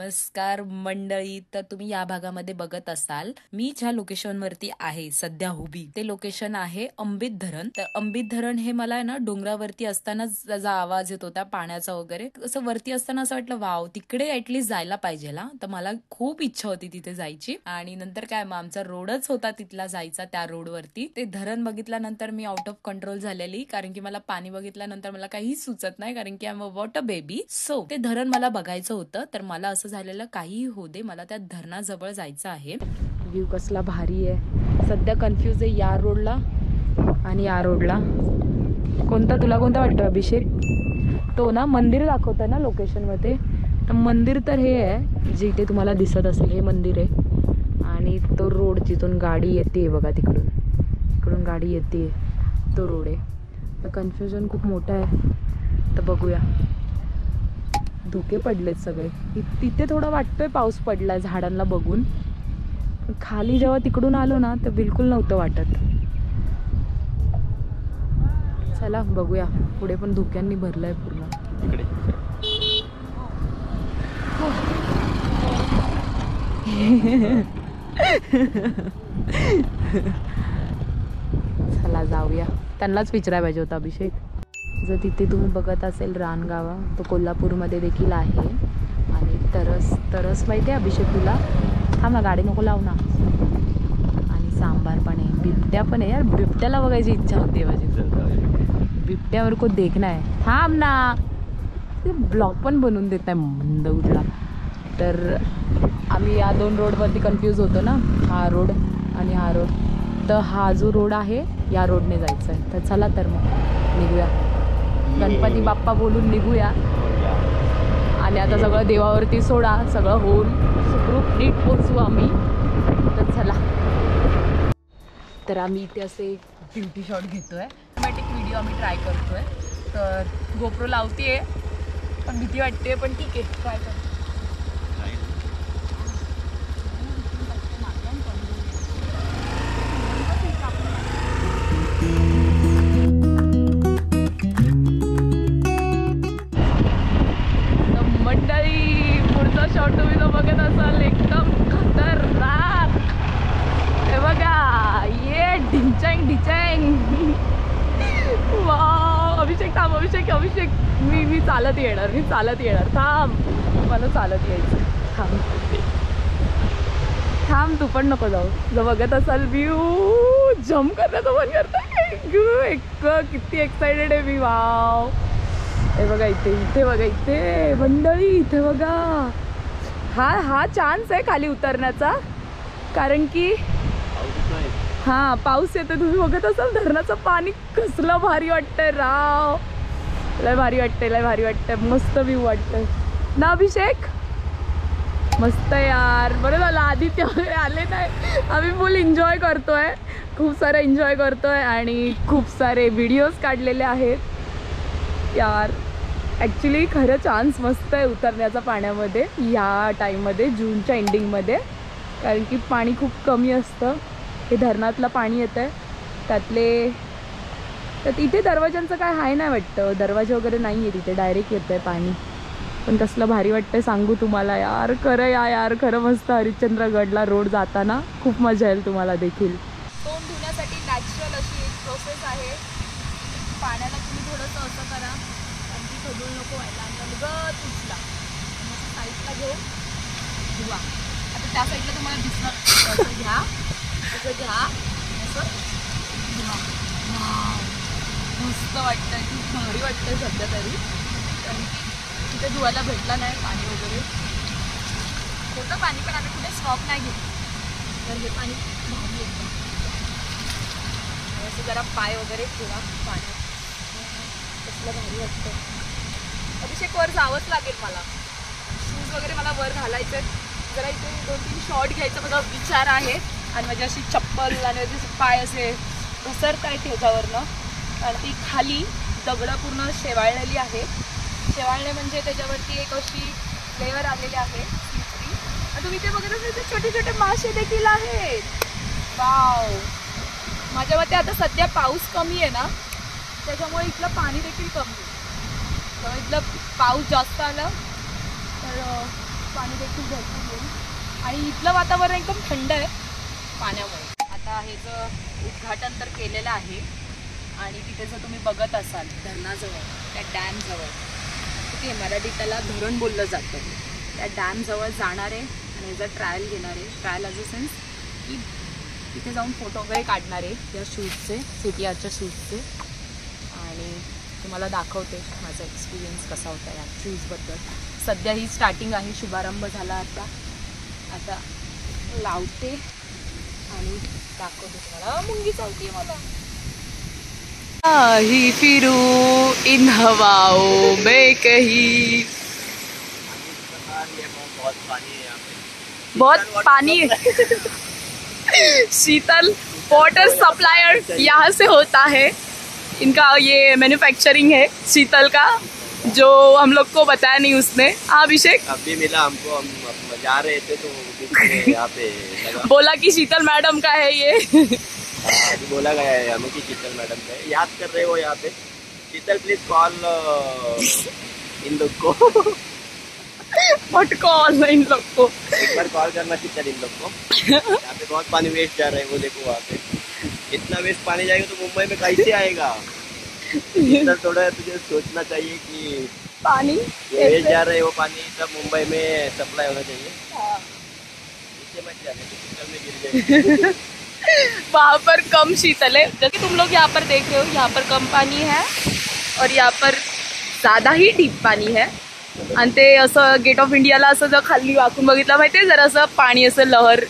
नमस्कार मंडळी. तर तुम्ही या भागामध्ये बघत असाल मी ज्या लोकेशन वरती आहे सध्या उभी, ते लोकेशन आहे अंबित धरण. तर अंबित धरण हे मला ना डोंगरावरती असताना त्याचा आवाज येत होता पाण्याचा वगैरे, असं वरती असताना असं वाटलं वाव तिकडे ऍटलीस्ट जायला पाहिजे ना. तर मला खूप इच्छा होती तिथे जायची. आणि नंतर काय मग आमचा रोडच होता तिथला जायचा. त्या रोडवरती ते धरण बघितल्यानंतर मी आउट ऑफ कंट्रोल झालेली, कारण की मला पाणी बघितल्यानंतर मला काही सुचत नाही, कारण की I am a water baby. So ते धरण मला बघायचं होतं. तर मला असं झालेलं काही होऊ दे, मला त्या धरणाजवळ जायचं आहे. व्ह्यू कसला भारी आहे. सध्या कन्फ्यूज आहे या रोडला आणि या रोडला. तुला कोणता वाटतं अभिषेक? तो ना मंदिर दाखवतं ना लोकेशन मध्ये. तर मंदिर तर हे आहे जे इथे तुम्हाला दिसत असेल, हे मंदिर आहे. आणि तो रोड जिथून गाडी येते बघा, तिकडून गाडी येते तो रोड आहे. तर कन्फ्युजन खूप मोठं आहे. तर बघूया. धुके पडलेत सगळे. तिथे थोडं वाटतोय पाऊस पडलाय झाडांना बघून, पण खाली जेव्हा तिकडून आलो ना तर बिलकुल नव्हतं वाटत. चला बघूया. पुढे पण धुक्यांनी भरलंय पूर्ण. चला जाऊया. त्यांनाच विचारायला पाहिजे होतं अभिषेक. जर तिथे तुम्ही बघत असेल रानगावा, तो कोल्हापूरमध्ये देखील आहे. आणि तरस माहिती आहे अभिषेक तुला? थांब ना, गाडी नको लावू ना. आणि सांबार पण आहे, बिबट्या पण आहे. यार बिबट्याला बघायची इच्छा होती माझी. बिबट्यावर को देखना आहे. थांब ना, ते ब्लॉग पण बनवून देत नाही मंद उडला. तर आम्ही या दोन रोडवरती कन्फ्यूज होतो ना, हा रोड आणि हा रोड. तर हा जो रोड आहे या रोडने जायचं आहे. तर चला तर मग निघूया. गणपती बाप्पा बोलून निघूया. आणि आता सगळं देवावरती सोडा, सगळं होऊन सुखरूप नीट पोचू आम्ही. तर चला. तर आम्ही इथे असे ब्युटी शॉट घेतोय. ऑटोमॅटिक व्हिडिओ आम्ही ट्राय करतोय. तर गोप्रो लावतीये पण भीती वाटते, पण ठीक आहे ट्राय करतो. मंडळी पुढचा शॉट तुम्ही जो बघत असाल एकदम खतरनाक. हे बघा, ये ढिंचॅंग वाव. अभिषेक थांब, अभिषेक मी चालत येणार. थांब, मला चालत यायचं. थांब तू पण नको जाऊ. जर बघत असाल व्ह्यू, जम्प करण्याचं मन करतं. किती एक्साइटेड आहे मी. वाव. हे बघा इथे बघा, इथे मंडळी इथे बघा. हा चान्स आहे खाली उतरण्याचा, कारण की हा पाऊस येतो. तुम्ही बघत असाल धरणाचं पाणी कसलं भारी वाटतंय राव. लय भारी वाटतंय. मस्त व्ह्यू वाटतंय ना अभिषेक? मस्त यार. बरं झालं आदित्य वगैरे आले नाही. आम्ही फुल एन्जॉय करतोय, खूप सारं एन्जॉय करतोय आणि खूप सारे व्हिडिओज काढलेले आहेत यार. ॲक्च्युली खरं चान्स मस्त आहे उतरण्याचा पाण्यामध्ये ह्या टाईममध्ये, जूनच्या एंडिंगमध्ये, कारण की पाणी खूप कमी असतं. हे धरणातलं पाणी येतं आहे त्यातले. तर इथे दरवाजांचं काय आहे नाही वाटतं, दरवाजे वगैरे नाही आहे तिथे, डायरेक्ट येतं आहे पाणी. पण कसलं भारी वाटतंय सांगू तुम्हाला यार. खरं मस्त. हरिश्चंद्रगडला रोड जाताना खूप मजा येईल तुम्हाला देखील. तोंड धुण्यासाठी नॅचरल अशी एक प्रोसेस आहे. पाण्याला तुम्ही थोडंसं असं करा, अगदी खडूळ नको व्हायला, आणि अलगद उचला, मग साईडला घेऊन धुवा. आता त्या साईडला तुम्हाला दिसणार, असं घ्या, असं धुवा. मस्त वाटतंय, खूप भारी वाटतंय सध्या तरी, कारण की तिथे धुवायला भेटला नाही पाणी वगैरे. होतं पाणी, पण आम्ही कुठे स्टॉप नाही घेतली. तर हे पाणी भारी येतं. असं जरा पाय वगैरे ठेवा पाण्यात, कसलं भारी वाटतं. अभिषेक वर जावंच लागेल मला. शूज वगैरे मला वर घालायचे. जरा इथे 2-3 शॉट घ्यायचा माझा विचार आहे. आणि माझी अशी चप्पल आणि माझे पाय असे घसरत आहेत ह्याच्यावरनं, कारण ती खाली दगडं पूर्ण शेवाळलेली आहे. शेवाळणे म्हणजे त्याच्यावरती एक अशी लेअर आलेली आहे स्लिपरी. आणि तुम्ही ते बघत असाल, छोटे छोटे मासे देखील आहेत. वाव. माझ्या मते आता सध्या पाऊस कमी आहे ना, त्याच्यामुळे इथलं पाणी देखील कमी आहे. तर इथलं पाऊस जास्त आला तर पाणी देखील भरपूर येईल आणि इथलं वातावरण एकदम थंड आहे पाण्यामुळे. आता हे जर उद्घाटन तर केलेलं आहे आणि तिथे जर तुम्ही बघत असाल धरणाजवळ त्या डॅमजवळ, ठीक आहे, मराठीत त्याला धरण बोललं जातं, त्या डॅमजवळ जाणार आहे आणि जर ट्रायल घेणार आहे, ट्रायल ॲज अ सेन्स की तिथे जाऊन फोटो वगैरे काढणार आहे त्या शूटचे, CTRच्या शूटचे, आणि तुम्हाला दाखवते माझा एक्सपिरियन्स कसा होता या शूजबद्दल. सध्या ही स्टार्टिंग आहे, शुभारंभ झाला आता लावते आणि दाखवते तुम्हाला. मुंगी चालते मला ही फिरू इन हवाओं में कहीं. बहुत पानी शीतल वाटर सप्लायर यहाँ से होता है, इनका ये मैन्युफैक्चरिंग है शीतल का, जो हम लोग को बताया नहीं उसने. हाँ अभिषेक, अभी मिला हमको, हम जा रहे थे तो यहाँ पे बोला कि शीतल मैडम का है ये. बोला गया है हमें कि शीतल मैडम का है. याद कर रहे हो यहाँ पे, शीतल प्लीज कॉल इन लोग को. व्हाट कॉल इन लोग को, एक बार कॉल करना शीतल इन लोग को. यहाँ पे बहुत पानी वेस्ट जा रहा है, वो देखो वहाँ पे इतना वेस्ट पानी जाएगा तो मुंबई में कैसे आएगा. शीतल थोड़ा तुझे सोचना चाहिए कि पानी वेस्ट जा रहा है वो पानी सब मुंबई में सप्लाई होना चाहिए. नीचे मत जाने, शीतल में गिर जाएगी. वहाँ पर कम शीतल है, जैसे तुम लोग यहाँ पर देख रहे हो, यहाँ पर कम पानी है और यहाँ पर ज़्यादा ही डीप पाणी है. आणि ते असं गेट ऑफ इंडियाला असं जर खाली वाकून बघितलं माहिती आहे, जर असं पाणी असं लहर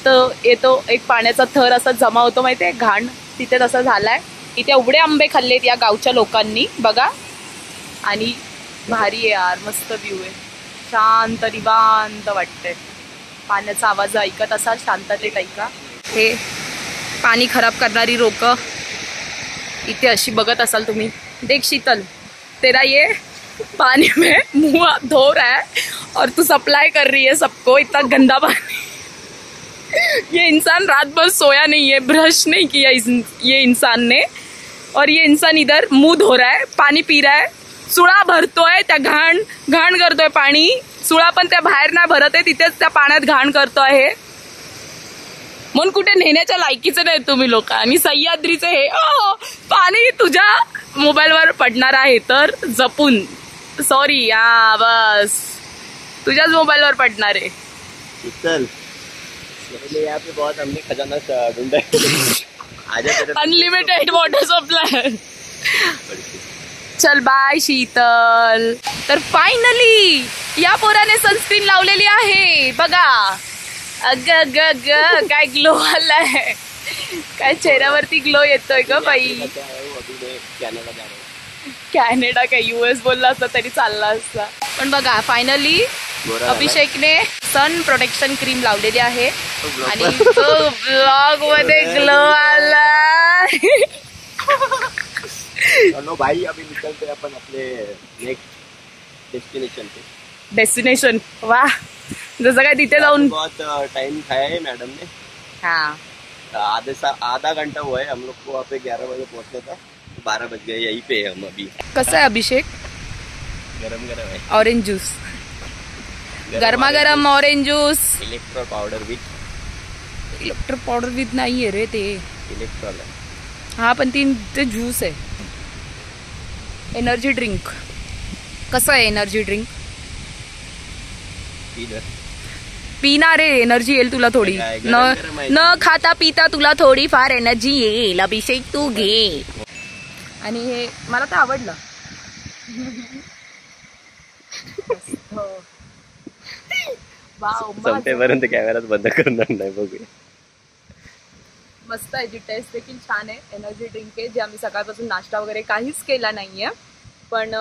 तर येतो, एक पाण्याचा थर असा जमा होतो माहिती आहे, घाण, तिथे तसं झालाय. इथे एवढे आंबे खाल्लेत या गावच्या लोकांनी बघा, आणि भारी आहे यार, मस्त व्ह्यू आहे, शांत निवांत वाटतंय. पाण्याचा आवाज ऐकत असाल, शांततेत ऐका. हे पाणी खराब करणारी रोकं इथे अशी बघत असाल तुम्ही. देख शीतल, तेरा ये पानी में मुंह धो रहा है और तू सप्लाई कर रही है सबको इतना गंदा पानी. ये इंसान रात भर सोया नहीं है, ब्रश नहीं किया ये इंसान ने, और ये इंसान इधर मुंह धो रहा है, पाणी पी रहा है, सुळा भरतोय, त्या घाण करतोय पाणी. सुळा पण त्या बाहेर नाही भरत आहे, तिथेच त्या पाण्यात घाण करतोय. म्हणून कुठे नेण्याच्या लायकीचं नाही तुम्ही लोक. आणि सह्याद्रीचं हे पाणी तुझ्या मोबाईलवर पडणार आहे तर जपून, सॉरी या बस तुझ्याच मोबाईलवर पडणार आहे. शीतल यहाँ पे बहुत हमने खजाना ढूंढा है. Unlimited water supply. चल बाय शीतल. तर फायनली या पोराने सनस्क्रीन लावलेली आहे बघा. अग अग अग काय ग्लो आलाय, काय चेहऱ्यावरती ग्लो येतोय ग बाई. कॅनडा काय US बोलला असता तरी चालला असता. पण बघा फायनली अभिषेकने सन प्रोटेक्शन क्रीम लावलेली आहे आणि तो ब्लॉग मध्ये ग्लो आला. चलो भाई अभी निकलते हैं अपन अपने नेक्स्ट डेस्टिनेशन. वाह, जसं काय तिथे जाऊन बहुत टाइम खाया है मैडम ने. हाँ आधा घंटा हुआ है हम लोग को वहाँ पे 11 बजे पहुँचना था, 12 बज गए. यहीं पे हम अभी. कसं आहे अभिषेक? गरम गरम है ऑरेंज ज्यूस, गरमागरम orange juice. Electral powder with नाही आहे रे ते, इलेक्ट्रॉल है. हा पण ते ज्यूस आहे. Energy drink. कसं आहे एनर्जी ड्रिंक? पीना रे, एनर्जी येईल तुला थोडी. न खाता पिता तुला थोडी फार एनर्जी येईल. अभिषेक तू घे. आणि हे मला तर आवडलं. संपेपर्यंत कॅमेरात बंद करणार नाही, बघूया. मस्त आहे, जी टेस्ट देखील छान आहे. एनर्जी ड्रिंक आहे, जे आम्ही सकाळपासून नाश्ता वगैरे काहीच केला नाहीये, पण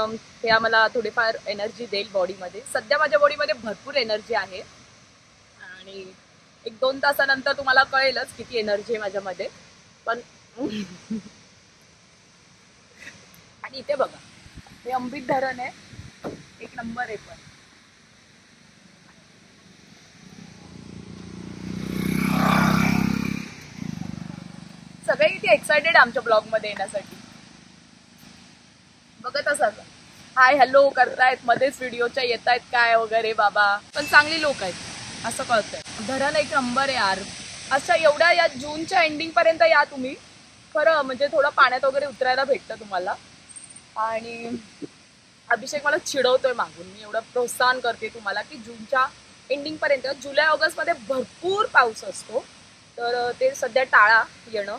हे आम्हाला थोडीफार एनर्जी देईल बॉडीमध्ये. सध्या माझ्या बॉडीमध्ये भरपूर एनर्जी आहे आणि 1-2 तासानंतर तुम्हाला कळेलच किती एनर्जी आहे माझ्यामध्ये. पण आणि इथे बघा, हे अंबित धरण आहे, एक नंबर आहे. पण सगळे इथे एक्सायटेड आमच्या ब्लॉग मध्ये येण्यासाठी. बघत असाल हाय हॅलो करतायत, मध्येच व्हिडिओच्या येत आहेत काय वगैरे बाबा, पण चांगली लोक आहेत असं कळतंय. धरण एक नंबर यार. अशा एवढ्या या जूनच्या एंडिंग पर्यंत या तुम्ही, खरं म्हणजे थोडं पाण्यात वगैरे उतरायला भेटतं तुम्हाला. आणि अभिषेक मला चिडवतोय मागून, मी एवढं प्रोत्साहन करते तुम्हाला की जूनच्या एंडिंग पर्यंत, जुलै ऑगस्टमध्ये भरपूर पाऊस असतो, तर ते सध्या टाळा येणं.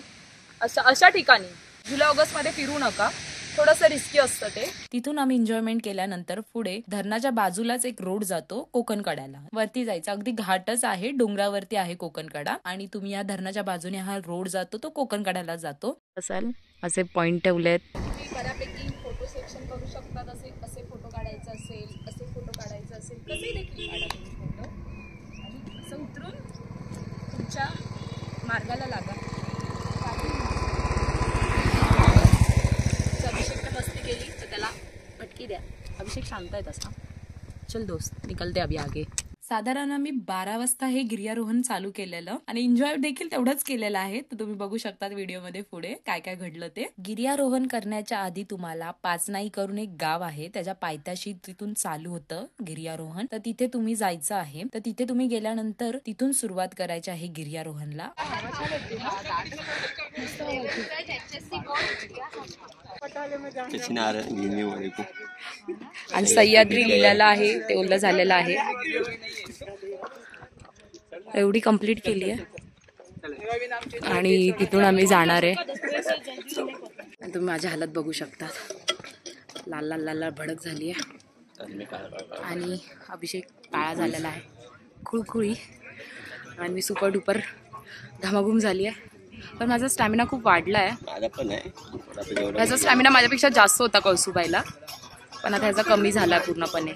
अशा ठिकाणी जुलै ऑगस्टमध्ये फिरू नका, थोडंसं रिस्की असतं ते. तिथून आम्ही एन्जॉयमेंट केल्यानंतर पुढे धरणाच्या बाजूलाच एक रोड जातो कोकण कड्याला. वरती जायचं, अगदी घाटच आहे, डोंगरावरती आहे कोकण कडा. आणि तुम्ही या धरणाच्या बाजूने हा रोड जातो तो कोकण कड्याला जातो. असाल असे पॉइंट ठेवलेत. तुम्ही बऱ्यापैकी फोटो सेक्शन करू शकतात. असे फोटो काढायचे असेल, असे फोटो काढायचे असेल, कसे देखील काढा तुम्ही फोटो. आणि असं उतरून तुमच्या मार्गाला लागा. अभिषेकने मस्ती केली तर त्याला फटकी द्या. अभिषेक शांत आहे तसा. चल दोस्त निकलते अभी आगे. साधारण आम्ही 12 वाजता हे गिर्यारोहण चालू केलेलं आणि एन्जॉय देखील तेवढंच केलेलं आहे. तर तुम्ही बघू शकतात व्हिडिओमध्ये पुढे काय काय घडलं ते. गिर्यारोहण करण्याच्या आधी तुम्हाला पाचनाई करून एक गाव आहे, त्याच्या पायथ्याशी तिथून चालू होतं गिर्यारोहण. तर तिथे तुम्ही जायचं आहे. तर तिथे तुम्ही गेल्यानंतर तिथून सुरुवात करायची आहे गिर्यारोहणला. आणि सह्याद्री लिहिलेलं आहे, ते ओलं झालेलं आहे. एवढी कंप्लीट केली आहे आणि तिथून आम्ही जाणार आहे. आणि तुम्ही माझी हालत बघू शकतात, लाल लाल लाल लाल भडक झाली आहे. आणि अभिषेक काळा झालेला आहे, खुळखुळी. आणि मी सुपर डुपर धमाघूम झाली आहे. पण माझा स्टॅमिना खूप वाढला आहे. ह्याचा स्टॅमिना माझ्यापेक्षा जास्त होता कळसुबाईला, पण आता ह्याचा कमी झाला पूर्णपणे.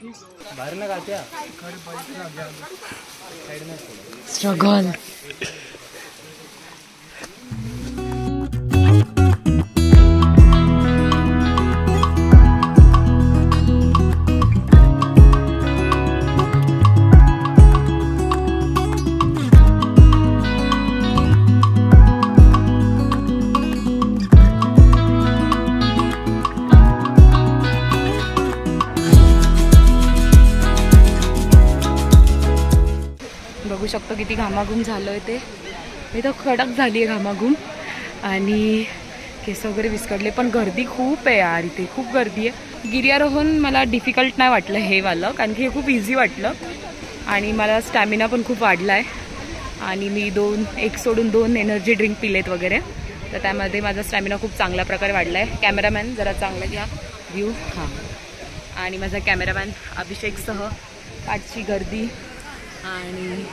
स्ट्रगल. बघू शकतो किती घामाघूम झालोय ते. मी तर कडक झाली आहे घामाघूम आणि केस वगैरे विस्कटले. पण गर्दी खूप आहे यार, इथे खूप गर्दी आहे. गिर्यारोहण मला डिफिकल्ट नाही वाटलं हे वालं, कारण की हे खूप इझी वाटलं. आणि मला स्टॅमिना पण खूप वाढला आहे. आणि मी एक सोडून दोन एनर्जी ड्रिंक पिलेत वगैरे, तर त्यामध्ये माझा स्टॅमिना खूप चांगल्या प्रकारे वाढला आहे. कॅमेरामॅन जरा चांगला घ्या व्ह्यू. हां. आणि माझा कॅमेरामॅन अभिषेकसह पाठची गर्दी आणि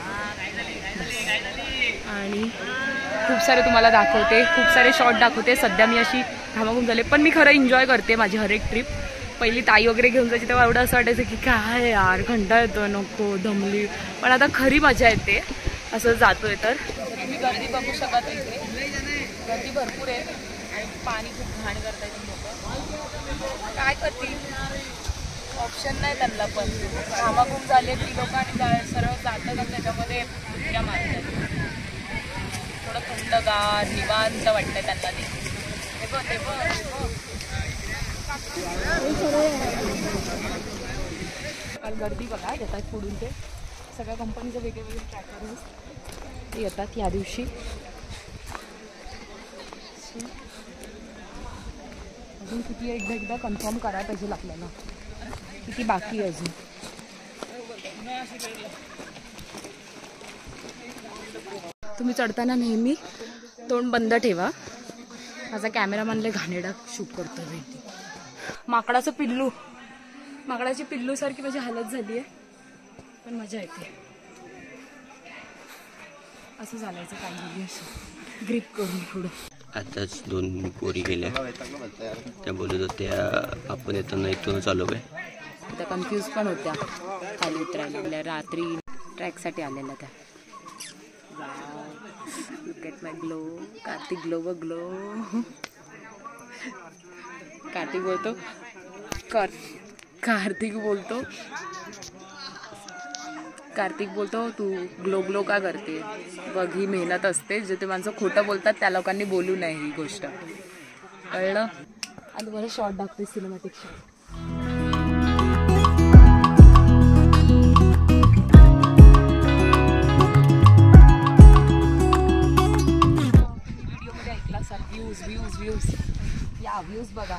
खूप सारे तुम्हाला दाखवते, खूप सारे शॉट दाखवते. सध्या मी अशी घामाघूम झाले, पण मी खरं एन्जॉय करते माझी हर एक ट्रिप. पहिली ताई वगैरे घेऊन जायची तेव्हा एवढं असं वाटायचं की काय यार कंटाळा येतो, नको दमली. पण आता खरी मजा येते असं जातोय. तर तुम्ही गर्दी बघू शकता, इथे गर्दी भरपूर आहे आणि पाणी खूप घाण करताय लोक. काय करतील, ऑप्शन नाही त्यांना. पण घामाघूम झाले ती लोक आणि सरळ जातात आणि त्याच्यामध्ये उड्या मारतात. थोडं थंडगार निवांत वाटतं त्यांना ते बघ. गर्दी बघा येतात पुढून, ते सगळ्या कंपनीचे वेगवेगळे ट्रॅकर्स येतात या दिवशी. अजून किती एकदा कन्फर्म करायला पाहिजे आपल्याला किती बाकी आहे अजून. तुम्ही चढताना नेहमी तोंड बंद ठेवा. माझा कॅमेरामॅनला घाणेरडा शूट करतो. माकडाचं पिल्लू, माकडाची पिल्लूसारखी माझी हालत झाली आहे, पण मजा येते. असं चालायचं काही असं ग्रिप करून पुढं. आताच 2 पोरी गेल्या, त्या बोलत होत्या आपण येताना इथून चालू आहे. त्या कन्फ्यूज पण होत्या खाली उतरायला. रात्री ट्रॅकसाठी आलेल्या त्या. Look at my glow. Kartik glow व ग्लो. कार्तिक बोलतो तू ग्लो ग्लो का करते. बघ ही मेहनत असते, जे ते माणसं खोटं बोलतात त्या लोकांनी बोलू नये ही गोष्ट, कळलं. आणि तुम्हाला शॉर्ट दाखवते सिनेमॅटिक शॉट. व्ह्यूज बघा,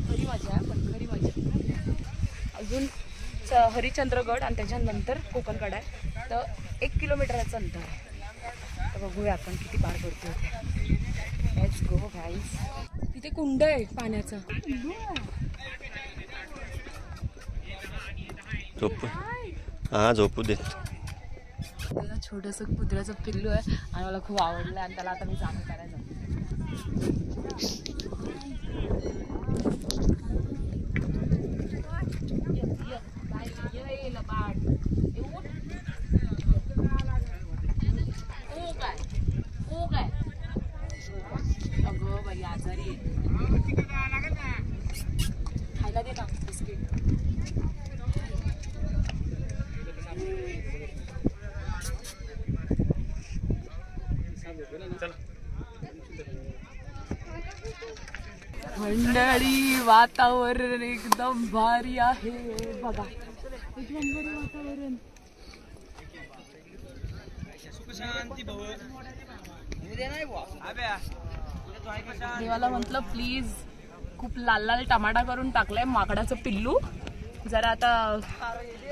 खरी मजा आहे, पण खरी मजा. अजून हरिश्चंद्रगड आणि त्याच्यानंतर कोकणगड आहे, तर 1 किलोमीटरचं अंतर आहे. तर बघूया आपण किती पार पडतो ते. लेट्स गो गाईस. तिथे कुंड आहे पाण्याचा. झोपू हा झोपू देत. त्याला छोटंसं कुत्र्याचं पिल्लू आहे आणि मला खूप आवडलं आणि त्याला आता मी चालू करायचं. अगं बाई आजारी खायला दे ना बिस्किट. मंडळी वातावरण एकदम भारी आहे बघा, एकदम भारी वातावरण. देवाला म्हटलं प्लीज, खूप लाल लाल टमाटा करून टाकलाय माकडाचं पिल्लू. जरा आता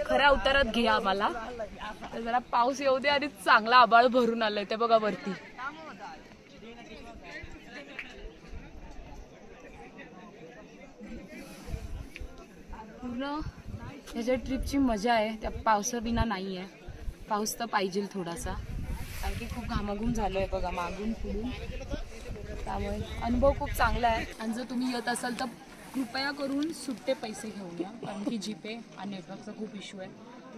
खऱ्या अवतारात घे आम्हाला. तर जरा पाऊस येऊ दे आणि चांगला आभाळ भरून आलंय ते बघा वरती. पूर्ण ह्याच्या ट्रिपची मजा आहे त्या पावसाविना नाही आहे. पाऊस तर पाहिजे थोडासा, कारण की खूप घामाघूम झालो आहे बघा मागून पुढून. त्यामुळे अनुभव खूप चांगला आहे. आणि जर तुम्ही येत असाल तर कृपया करून सुट्टे पैसे घेऊन या, कारण की जीपे आणि नेटवर्कचा खूप इश्यू आहे.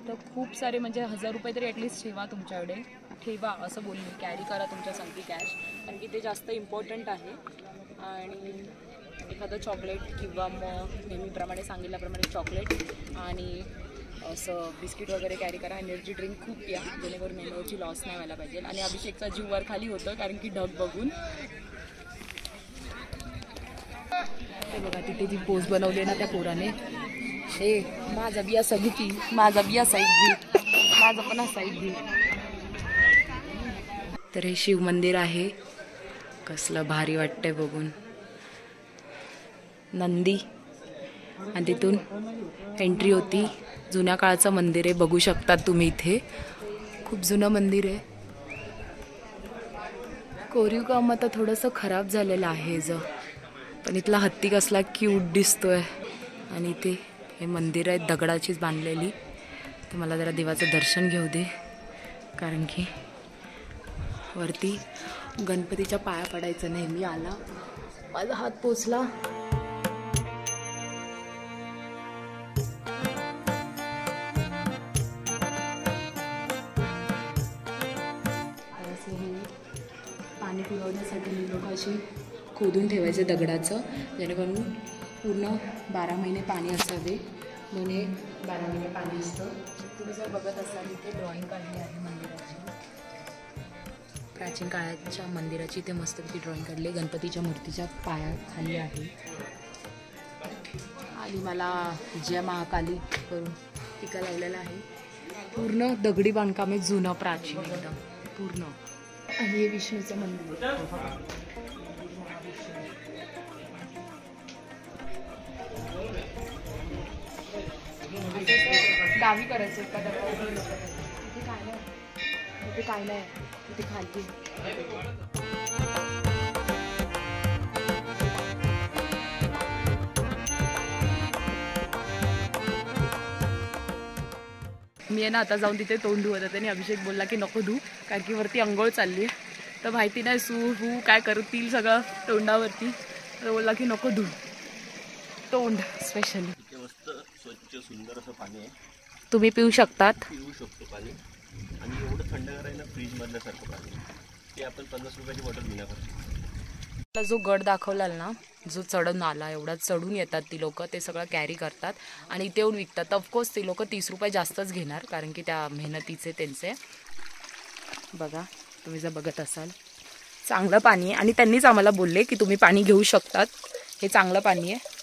तर खूप सारे म्हणजे 1000 रुपये तरी ॲटलिस्ट ठेवा तुमच्याकडे. ठेवा असं बोलली, कॅरी करा तुमच्या संगती कॅश, कारण की ते जास्त इम्पॉर्टंट आहे. आणि एखादं चॉकलेट किंवा मग नेहमीप्रमाणे सांगितल्याप्रमाणे चॉकलेट आणि असं बिस्किट वगैरे कॅरी करा. एनर्जी ड्रिंक खूप प्या, जेणेकरून एनर्जी लॉस नाही व्हायला पाहिजे. आणि अभिषेकचा जीव वर खाली होतं कारण की ढग बघून. ते बघा तिथे जी पोज बनवली ना त्या पोराने, हे माझा बिया सगळी की माझा बिया साईड घे, माझा पण हा साईड घे. तर हे शिव मंदिर आहे, कसलं भारी वाटतंय बघून. नंदी आणि तिथून एंट्री होती. जुन्या काळाचं मंदिर आहे, बघू शकतात तुम्ही. इथे खूप जुनं मंदिर आहे. कोरीव काम आता थोडंसं खराब झालेलं आहे पण इथला हत्ती कसला क्यूट दिसतोय. आणि इथे हे मंदिर आहे दगडाचीच बांधलेली. तर मला जरा देवाचं दर्शन घेऊ दे, कारण की वरती गणपतीच्या पाया पडायचं नेहमी आला. माझा हात पोचला. पाणी पिळवण्यासाठी ही लोक अशी खोदून ठेवायचे दगडाचं, जेणेकरून पूर्ण 12 महिने पाणी असावे. म्हणून 12 महिने पाणी असतं. तुम्ही जर बघत असाल इथे ड्रॉइंग काढली आहे मंदिराची, प्राचीन काळाच्या मंदिराची. ते मस्तपैकी ड्रॉइंग काढली गणपतीच्या मूर्तीच्या पायाखाली आहे. आणि मला जय महाकाली करून टीका लावलेला आहे. पूर्ण दगडी बांधकाम आहे, जुनं प्राचीन एकदम पूर्ण. आणि हे विष्णूचं मंदिर. डावी करायचं एखादा. इथे काय नाही, इथे काय नाही, इथे खाली. मी आहे ना आता जाऊन तिथे तोंड धुवत होते आणि अभिषेक बोलला की नको धू, कारण की वरती अंघोळ चालली आहे. तर माहिती नाही सू काय करतील सगळं तोंडावरती. तर बोलला की नको धू तोंड स्पेशली. मस्त स्वच्छ सुंदर असं पाणी आहे, तुम्ही पिऊ शकतात. पिऊ शकतो पाणी. आणि एवढं थंडगार आहे ना, फ्रीज मधल्यासारखं पाणी. ते आपण 50 रुपयाची बॉटल घेण्याकरता. जो गड दाखवला ना, जो चढून आला, एवढा चढून येतात ती लोक, ते सगळं कॅरी करतात आणि इथे येऊन विकतात. ऑफकोर्स ती लोक 30 रुपये जास्तच घेणार, कारण की त्या मेहनतीचे त्यांचे. बघा तुम्ही जर बघत असाल, चांगलं पाणी आहे. आणि त्यांनीच आम्हाला बोलले की तुम्ही पाणी घेऊ शकतात, हे चांगलं पाणी आहे.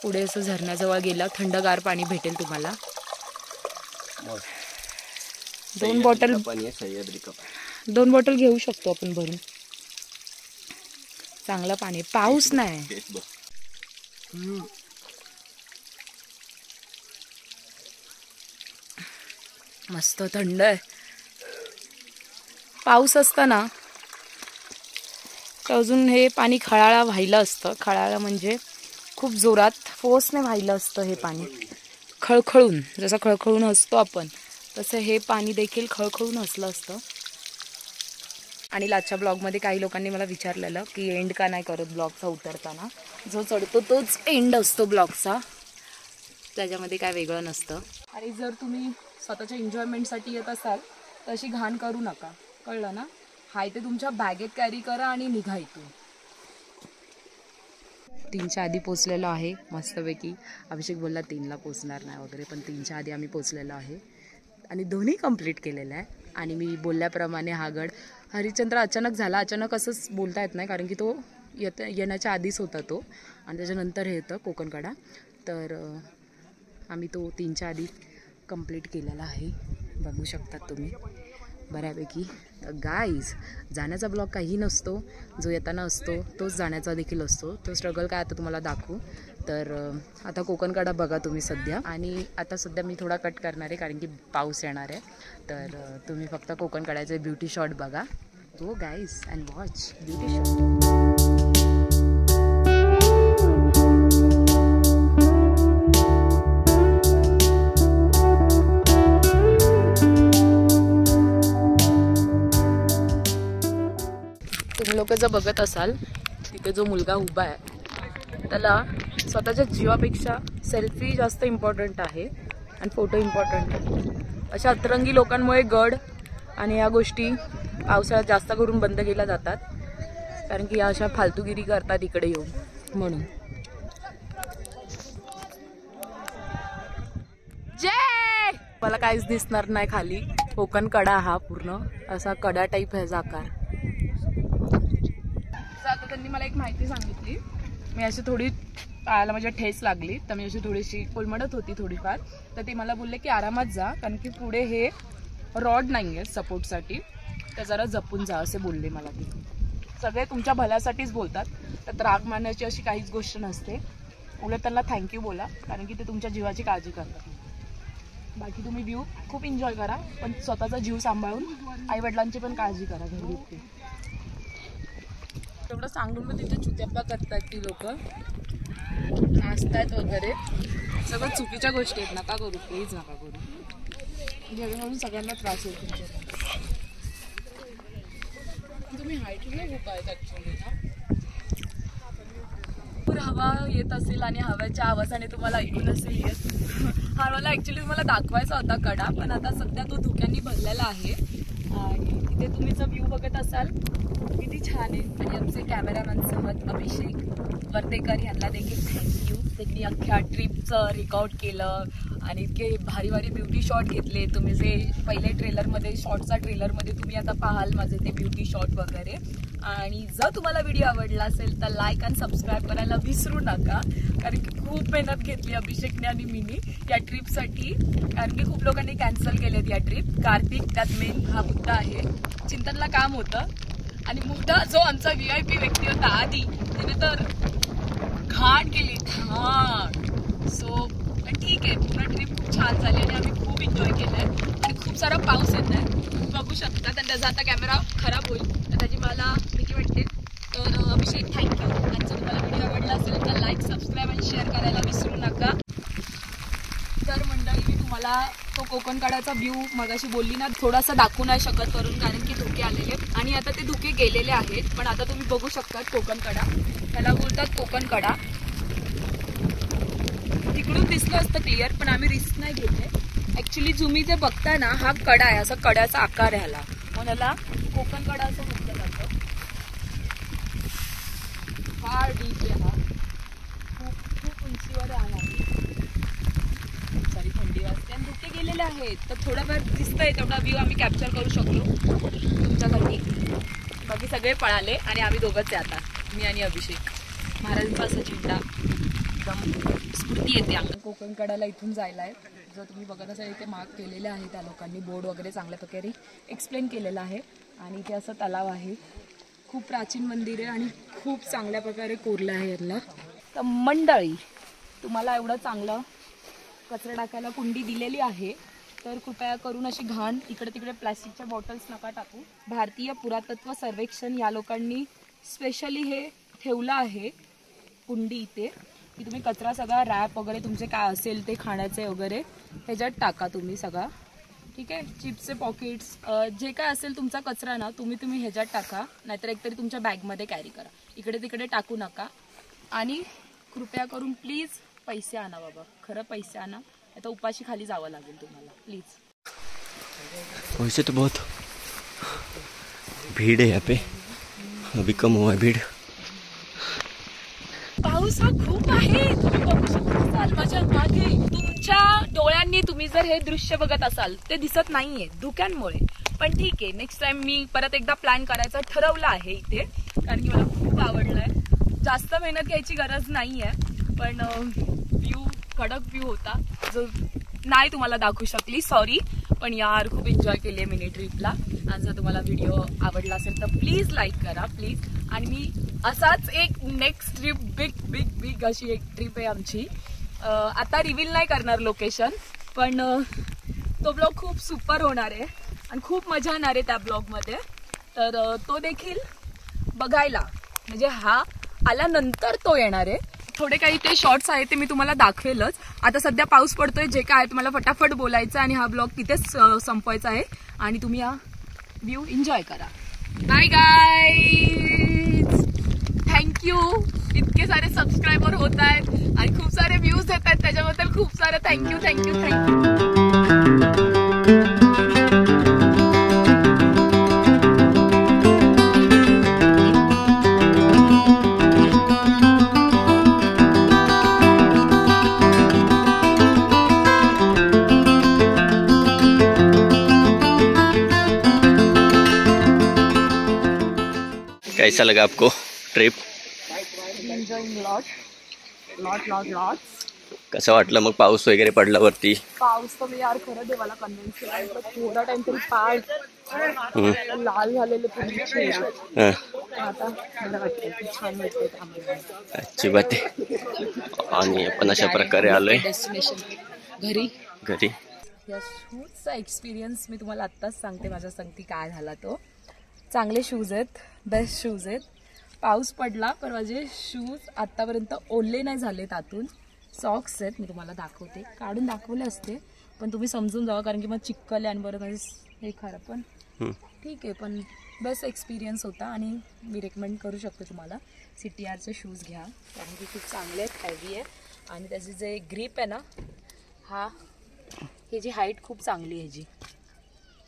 पुढे असं झरण्याजवळ गेला, थंडगार पाणी भेटेल तुम्हाला. 2 बॉटल पाणी आहे, सह्याद्री कप. 2 बॉटल घेऊ शकतो आपण भरून. चांगलं पाणी, पाऊस नाही. टेस्ट बघ. मस्त थंड आहे. पाऊस असताना अजून हे पाणी खळाळा व्हायला असतं. खळाळा म्हणजे खूप जोरात फोर्सने व्हायला असतं हे पाणी, खळखळून. जसं खळखळून असतो आपण तसं हे पाणी देखील खळखळून असलं असतं. आणि लाच्या ब्लॉगमध्ये काही लोकांनी मला विचारलेलं की एंड का नाही करत ब्लॉगचा उतरताना. जो चढतो तोच एंड असतो ब्लॉगचा, त्याच्यामध्ये काय वेगळं नसतं. आणि जर तुम्ही स्वतःच्या एन्जॉयमेंटसाठी येत असाल तर अशी घाण करू नका, कळलं ना. हाय ते तुमच्या बॅगेत कॅरी करा आणि निघा इथून. 3च्या आधी पोचलेलो आहे मस्तपैकी. अभिषेक बोलला 3ला पोचणार नाही वगैरे, पण 3च्या आधी आम्ही पोचलेलो आहे आणि दोन्ही कंप्लीट केलेलं आहे. आणि मी बोलल्याप्रमाणे हा गड हरिश्चंद्र अचानक झाला. अचानक असंच बोलता येत नाही, कारण की तो येण्याच्या आधीच होता तो, आणि त्याच्यानंतर हे येतं कोकणकडा. तर आम्ही तो 3च्या आधी कंप्लीट केलेला आहे, बघू शकतात तुम्ही बऱ्यापैकी. तर गाईज, जाण्याचा ब्लॉग काही नसतो, जो येताना असतो तोच जाण्याचा देखील असतो. तो स्ट्रगल काय आता तुम्हाला दाखवू. तर आता कोकणकडा बघा तुम्ही सध्या. आणि आता सध्या मी थोडा कट करणार आहे कारण की पाऊस येणार आहे. तर तुम्ही फक्त कोकणकड्याचे ब्युटी शॉट बघा. Go guys and watch beauty shot. तुम्ही लोक जर बघत असाल तिथे जो मुलगा उभा आहे त्याला स्वतःच्या जीवापेक्षा सेल्फी जास्त इम्पॉर्टंट आहे आणि फोटो इम्पॉर्टंट आहे. अशा अतरंगी लोकांमुळे गड आणि या गोष्टी पावसाळ्यात जास्त करून बंद केल्या जातात, कारण की या अशा फालतूगिरी करतात इकडे येऊन. म्हणून जय. मला काहीच दिसणार नाही खाली. कोकण कडा हा पूर्ण असा कडा टाईप ह्याचा आकार. आता त्यांनी मला एक माहिती सांगितली. मी अशी थोडी पायाला माझ्या ठेस लागली, तर मी अशी थोडीशी कोलमडत होती थोडीफार. तर ते मला बोलले की आरामात जा, कारण की पुढे हे रॉड नाही आहे सपोर्टसाठी, तर जरा जपून जा असे बोलले मला. ते सगळे तुमच्या भल्यासाठीच बोलतात, तर राग मानण्याची अशी काहीच गोष्ट नसते. उलट त्यांना थँक्यू बोला, कारण की ते तुमच्या जीवाची काळजी करतात. बाकी तुम्ही व्ह्यू खूप एन्जॉय करा, पण स्वतःचा जीव सांभाळून आईवडिलांची पण काळजी करा घरी. तेवढं सांगून मग तिथे चुत्याप्पा करतात ती लोक, नाचतात वगैरे. सगळं चुकीच्या गोष्टी आहेत, नका करू, प्लीज नका करू. जेणेकरून सगळ्यांना त्रास होईल तुमच्या. तुम्ही हायटिंगला खूप आहेत ॲक्च्युली ना. हवा येत असेल आणि हव्याच्या आवाजाने तुम्हाला ऐकून असेल येत. हा मला ॲक्च्युली तुम्हाला दाखवायचा होता कडा, पण आता सध्या तो धुक्यांनी भरलेला आहे. आणि तिथे तुम्ही जर व्ह्यू बघत असाल किती छान आहे. आणि आमचे कॅमेरामॅन सोबत अभिषेक वर्तेकर यांना देखील थँक्यू. त्यांनी अख्ख्या ट्रिपचं रेकॉर्ड केलं आणि इतके भारी भारी ब्युटी शॉट घेतले. तुम्ही जे पहिले ट्रेलरमध्ये शॉर्टचा ट्रेलरमध्ये तुम्ही आता पाहाल माझे ते ब्युटी शॉट वगैरे. आणि जर तुम्हाला व्हिडिओ आवडला असेल तर लाईक आणि सबस्क्राईब करायला विसरू नका, कारण की खूप मेहनत घेतली अभिषेकने आणि मीनी या ट्रिपसाठी, कारण की खूप लोकांनी कॅन्सल केलेत या ट्रिप. कार्तिक त्यात मेन हा मुद्दा आहे. चिंतनला काम होतं आणि मुद्दा जो आमचा VIP व्यक्ती होता आधी, त्याने तर घाण केली, घाण. सो ठीक आहे, पूर्ण ट्रिप खूप छान झाली आणि आम्ही खूप एन्जॉय केलंय. आणि खूप सारा पाऊस येत आहे, बघू शकता. आणि त्याचा आता कॅमेरा खराब होईल तर त्याची मला भीती वाटते. तर अभिषेक थँक्यू. आणि जर तुम्हाला व्हिडिओ आवडला असेल तर लाईक, सबस्क्राईब आणि शेअर करायला विसरू नका. तर मंडळी, मी तुम्हाला तो कोकणकडाचा व्ह्यू मगाशी बोलली ना, थोडासा दाखवू नाही शकत करून, कारण की धुके आलेले आणि आता ते धुके गेलेले आहेत. पण आता तुम्ही बघू शकता कोकणकडा, त्याला बोलतात कोकणकडा. तिकडून दिसलं असतं क्लिअर, पण आम्ही रिस्क नाही घेतले. ॲक्च्युली तुम्ही जे बघताय ना, हा कडा आहे, असा कड्याचा आकार आहे ह्याला, म्हणून याला कोकणकडा असं म्हटलं जातं. फार डीप आहे हा, खूप खूप उंचीवर आहे आम्ही. सारी थंडी वाजते आणि धुके गेलेले आहेत, तर थोडाफार दिसतंय तेवढा व्ह्यू आम्ही कॅप्चर करू शकलो तुमच्यासाठी. बाकी सगळे पळाले आणि आम्ही दोघंच आहे आता, मी आणि अभिषेक. महाराजांचा असा झेंडा एकदम स्फूर्ती येते. कोकणकडाला इथून जायला आहे. जर तुम्ही बघत असाल इथे मार्क केलेले आहे त्या लोकांनी, बोर्ड वगैरे चांगल्या प्रकारे एक्सप्लेन केलेला आहे. आणि इथे असं तलाव आहे खूप प्राचीन मंदिर आहे आणि खूप चांगल्या प्रकारे कोरलं आहे यांना. तर मंडळी, तुम्हाला एवढं चांगलं कचरा टाकायला कुंडी दिलेली आहे, तर कृपया करून अशी घाण इकडे तिकडे प्लॅस्टिकच्या बॉटल्स नका टाकू. भारतीय पुरातत्व सर्वेक्षण या लोकांनी स्पेशली हे ठेवलं आहे कुंडी इथे, की तुम्ही कचरा सगळा रॅप वगैरे तुमचे काय असेल ते खाण्याचे वगैरे ह्याच्यात टाका तुम्ही सगळा. ठीक आहे, चिप्सचे पॉकेट्स जे काय असेल तुमचा कचरा ना तुम्ही ह्याच्यात टाका, नाहीतर एकतरी तुमच्या बॅगमध्ये कॅरी करा. इकडे तिकडे टाकू नका. आणि कृपया करून प्लीज पैसे आणा बाबा, खरं पैसे आणा, आता उपाशी खाली जावं लागेल तुम्हाला प्लीज. वैसे तो बहुत भीड़ है यहाँ पे, अभी कम हुआ है भीड़. पाऊस हा खूप आहे, तुम्ही बघू शकाल माझ्या मागे. तुमच्या डोळ्यांनी तुम्ही जर हे दृश्य बघत असाल ते दिसत नाहीये धुक्यांमुळे, पण ठीक आहे, नेक्स्ट टाइम मी परत एकदा प्लॅन करायचं ठरवलं आहे इथे, कारण की मला खूप आवडलंय. जास्त मेहनत घ्यायची गरज नाहीये, पण व्ह्यू कडक व्ह्यू होता जो नाही तुम्हाला दाखवू शकली, सॉरी. पण यार खूप एन्जॉय केली आहे मिनी ट्रिपला. आणि जर तुम्हाला व्हिडिओ आवडला असेल तर प्लीज लाईक करा प्लीज. आणि मी असाच एक next trip big big big अशी एक ट्रिप आहे आमची. आता रिव्हील नाही करणार लोकेशन, पण तो ब्लॉग खूप सुपर होणार आहे आणि खूप मजा येणार आहे त्या ब्लॉगमध्ये. तर तो देखील बघायला, म्हणजे हा आल्यानंतर तो येणार आहे. थोडे काही ते शॉर्ट्स आहेत ते मी तुम्हाला दाखवेलच. आता सध्या पाऊस पडतोय, जे काय आहे तुम्हाला फटाफट बोलायचं आणि हा ब्लॉग तिथेच संपवायचा आहे. आणि तुम्ही हा व्ह्यू एन्जॉय करा. Bye guys, thank you. इतके सारे सबस्क्रायबर होत आहेत आणि खूप सारे व्ह्यूज येत आहेत, त्याच्याबद्दल खूप सारे थँक्यू थँक्यू थँक्यू. कैसा लगा आपको ट्रिप? कसं वाटलं मग पाऊस वगैरे पडल्यावरती? पाऊस तर मी यार खरं देवाला कन्व्हिन्स केला, थोडा टाइम तरी पाय लाल झालेले पूर्ण. आता मला वाटतं की छान वाटतं. अच्छी बात आहे. आणि आपण अशा प्रकारे आलोय डेस्टिनेशन घरी. या शूजचा एक्सपिरियन्स मी तुम्हाला आत्ताच सांगते माझ्या संगती काय झाला तो. चांगले शूज आहेत, बेस्ट शूज आहेत. पाऊस पडला पण माझे शूज आत्तापर्यंत ओले नाही झाले. आतून सॉक्स आहेत, मी तुम्हाला दाखवते, काढून दाखवले असते पण तुम्ही समजून जावा, कारण की मग चिक्कल आणि बरं माझे हे खरं. पण ठीक आहे, पण बेस्ट एक्सपिरियन्स होता आणि मी रेकमेंड करू शकते तुम्हाला CTRचे शूज घ्या, कारण की खूप चांगले आहेत, हेवी आहे आणि त्याची जे ग्रीप आहे ना, ह्याची हाईट खूप चांगली आहे ह्याची,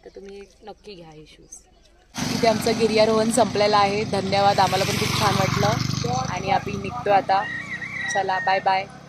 तर तुम्ही नक्की घ्या हे शूज. इथे आमचं गिर्यारोहण संपलेलं आहे. धन्यवाद, आम्हाला पण खूप छान वाटलं आणि आम्ही निघतो आता. चला बाय बाय.